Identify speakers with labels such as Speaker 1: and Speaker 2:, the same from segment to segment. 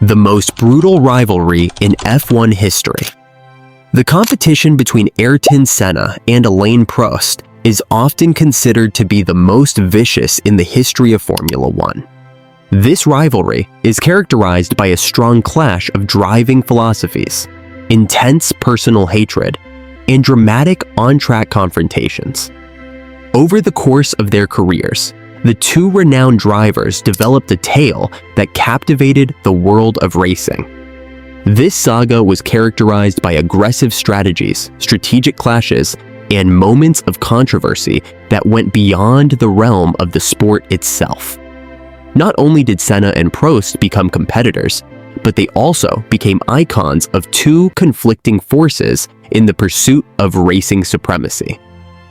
Speaker 1: the most brutal rivalry in F1 history. The competition between Ayrton Senna and Alain Prost is often considered to be the most vicious in the history of Formula One. This rivalry is characterized by a strong clash of driving philosophies, intense personal hatred, and dramatic on-track confrontations. Over the course of their careers, the two renowned drivers developed a tale that captivated the world of racing. This saga was characterized by aggressive strategies, strategic clashes, and moments of controversy that went beyond the realm of the sport itself. Not only did Senna and Prost become competitors, but they also became icons of two conflicting forces in the pursuit of racing supremacy.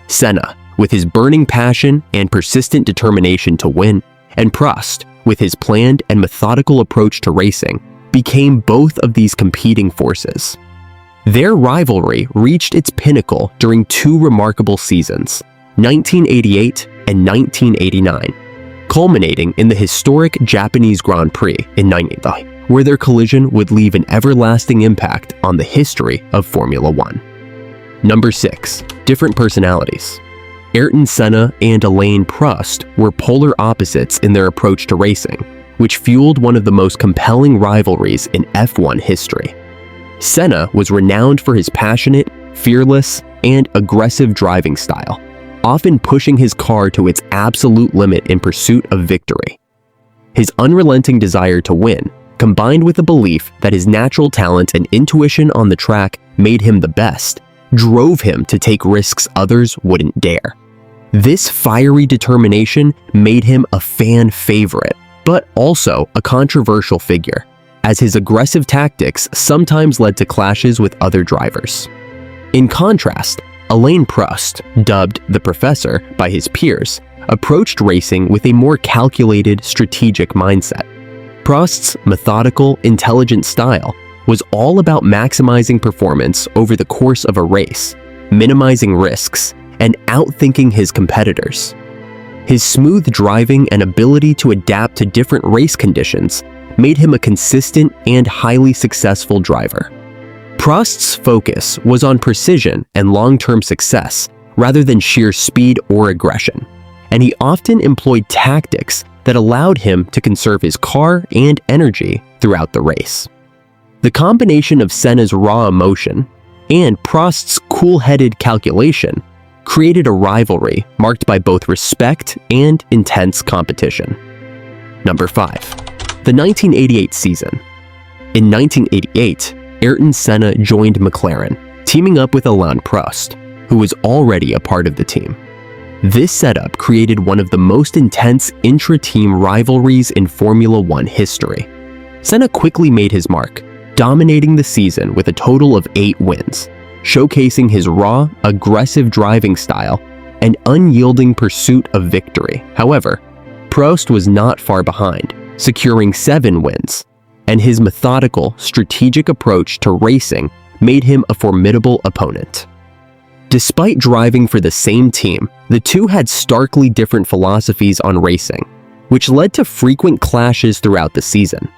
Speaker 1: Senna, with his burning passion and persistent determination to win, and Prost, with his planned and methodical approach to racing, became both of these competing forces. Their rivalry reached its pinnacle during two remarkable seasons, 1988 and 1989, culminating in the historic Japanese Grand Prix in 1989, where their collision would leave an everlasting impact on the history of Formula One. Number 6. Different personalities. Ayrton Senna and Alain Prost were polar opposites in their approach to racing, which fueled one of the most compelling rivalries in F1 history. Senna was renowned for his passionate, fearless, and aggressive driving style, often pushing his car to its absolute limit in pursuit of victory. His unrelenting desire to win, combined with a belief that his natural talent and intuition on the track made him the best, drove him to take risks others wouldn't dare. This fiery determination made him a fan favorite, but also a controversial figure, as his aggressive tactics sometimes led to clashes with other drivers. In contrast, Alain Prost, dubbed the Professor by his peers, approached racing with a more calculated, strategic mindset. Prost's methodical, intelligent style was all about maximizing performance over the course of a race, minimizing risks, and outthinking his competitors. His smooth driving and ability to adapt to different race conditions made him a consistent and highly successful driver. Prost's focus was on precision and long-term success rather than sheer speed or aggression, and he often employed tactics that allowed him to conserve his car and energy throughout the race. The combination of Senna's raw emotion and Prost's cool-headed calculation created a rivalry marked by both respect and intense competition. Number 5. The 1988 season. In 1988, Ayrton Senna joined McLaren, teaming up with Alain Prost, who was already a part of the team. This setup created one of the most intense intra-team rivalries in Formula One history. Senna quickly made his mark, dominating the season with a total of 8 wins, showcasing his raw, aggressive driving style and unyielding pursuit of victory. However, Prost was not far behind, securing 7 wins, and his methodical, strategic approach to racing made him a formidable opponent. Despite driving for the same team, the two had starkly different philosophies on racing, which led to frequent clashes throughout the season.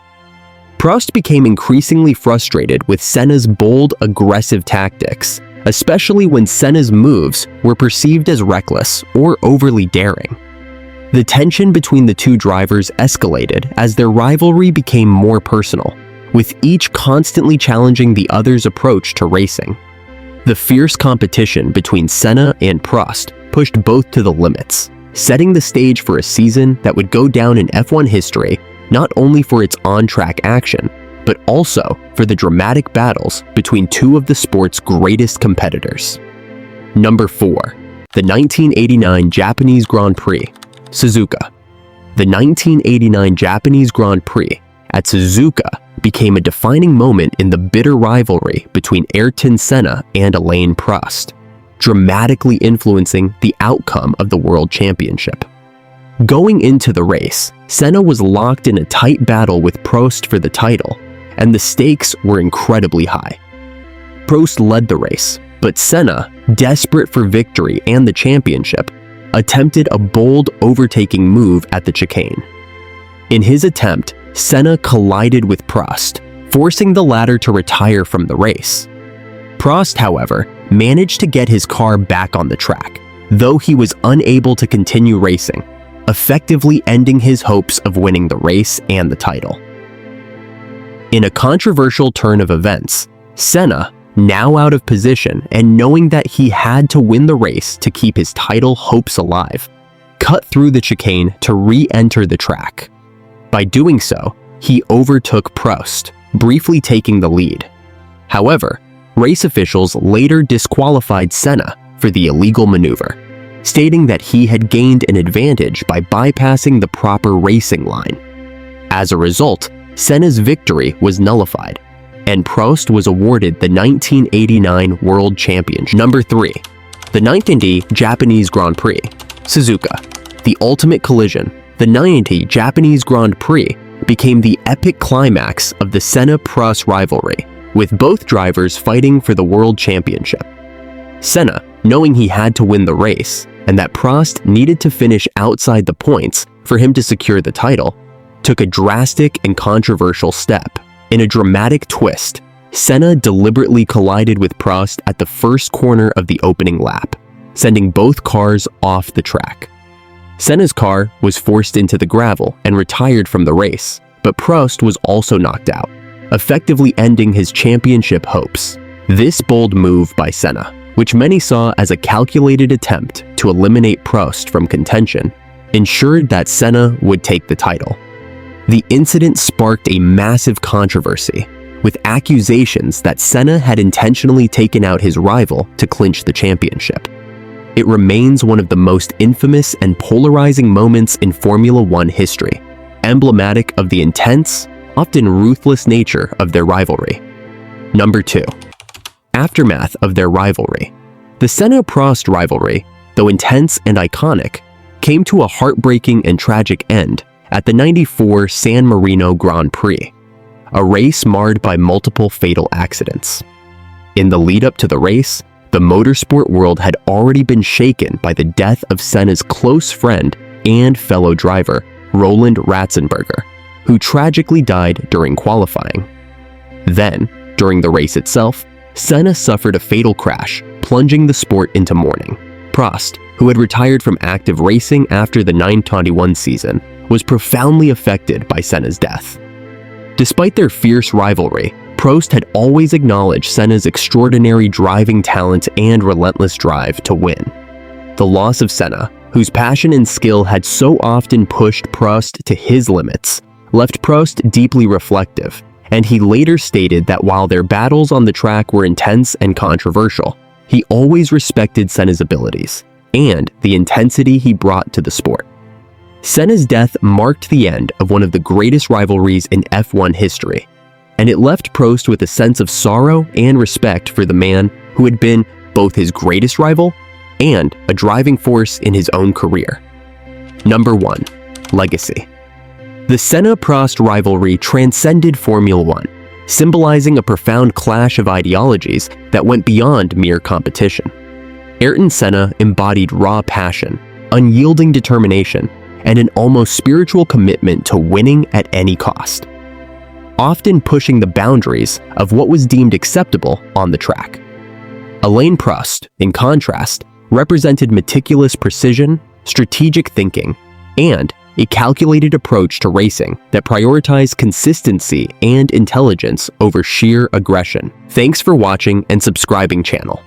Speaker 1: Prost became increasingly frustrated with Senna's bold, aggressive tactics, especially when Senna's moves were perceived as reckless or overly daring. The tension between the two drivers escalated as their rivalry became more personal, with each constantly challenging the other's approach to racing. The fierce competition between Senna and Prost pushed both to the limits, setting the stage for a season that would go down in F1 history not only for its on-track action, but also for the dramatic battles between two of the sport's greatest competitors. Number 4. The 1989 Japanese Grand Prix, Suzuka. The 1989 Japanese Grand Prix at Suzuka became a defining moment in the bitter rivalry between Ayrton Senna and Alain Prost, dramatically influencing the outcome of the World Championship. Going into the race, Senna was locked in a tight battle with Prost for the title, and the stakes were incredibly high. Prost led the race, but Senna, desperate for victory and the championship, attempted a bold overtaking move at the chicane. In his attempt, Senna collided with Prost, forcing the latter to retire from the race. Prost, however, managed to get his car back on the track, though he was unable to continue racing, effectively ending his hopes of winning the race and the title. In a controversial turn of events, Senna, now out of position and knowing that he had to win the race to keep his title hopes alive, cut through the chicane to re-enter the track. By doing so, he overtook Prost, briefly taking the lead. However, race officials later disqualified Senna for the illegal maneuver, stating that he had gained an advantage by bypassing the proper racing line. As a result, Senna's victory was nullified, and Prost was awarded the 1989 World Championship. Number 3. The 90 Japanese Grand Prix, Suzuka. The ultimate collision, the 90 Japanese Grand Prix, became the epic climax of the Senna-Prost rivalry, with both drivers fighting for the World Championship. Senna, knowing he had to win the race, and that Prost needed to finish outside the points for him to secure the title, took a drastic and controversial step. In a dramatic twist, Senna deliberately collided with Prost at the first corner of the opening lap, sending both cars off the track. Senna's car was forced into the gravel and retired from the race, but Prost was also knocked out, effectively ending his championship hopes. This bold move by Senna, which many saw as a calculated attempt to eliminate Prost from contention, ensured that Senna would take the title. The incident sparked a massive controversy, with accusations that Senna had intentionally taken out his rival to clinch the championship. It remains one of the most infamous and polarizing moments in Formula One history, emblematic of the intense, often ruthless nature of their rivalry. Number 2. Aftermath of their rivalry. The Senna-Prost rivalry, though intense and iconic, came to a heartbreaking and tragic end at the '94 San Marino Grand Prix, a race marred by multiple fatal accidents. In the lead-up to the race, the motorsport world had already been shaken by the death of Senna's close friend and fellow driver, Roland Ratzenberger, who tragically died during qualifying. Then, during the race itself, Senna suffered a fatal crash, plunging the sport into mourning. Prost, who had retired from active racing after the 1991 season, was profoundly affected by Senna's death. Despite their fierce rivalry, Prost had always acknowledged Senna's extraordinary driving talent and relentless drive to win. The loss of Senna, whose passion and skill had so often pushed Prost to his limits, left Prost deeply reflective, and he later stated that while their battles on the track were intense and controversial, he always respected Senna's abilities and the intensity he brought to the sport. Senna's death marked the end of one of the greatest rivalries in F1 history, and it left Prost with a sense of sorrow and respect for the man who had been both his greatest rival and a driving force in his own career. Number 1. Legacy. The Senna-Prost rivalry transcended Formula One, symbolizing a profound clash of ideologies that went beyond mere competition. Ayrton Senna embodied raw passion, unyielding determination, and an almost spiritual commitment to winning at any cost, often pushing the boundaries of what was deemed acceptable on the track. Alain Prost, in contrast, represented meticulous precision, strategic thinking, and a calculated approach to racing that prioritized consistency and intelligence over sheer aggression. Thanks for watching and subscribing channel.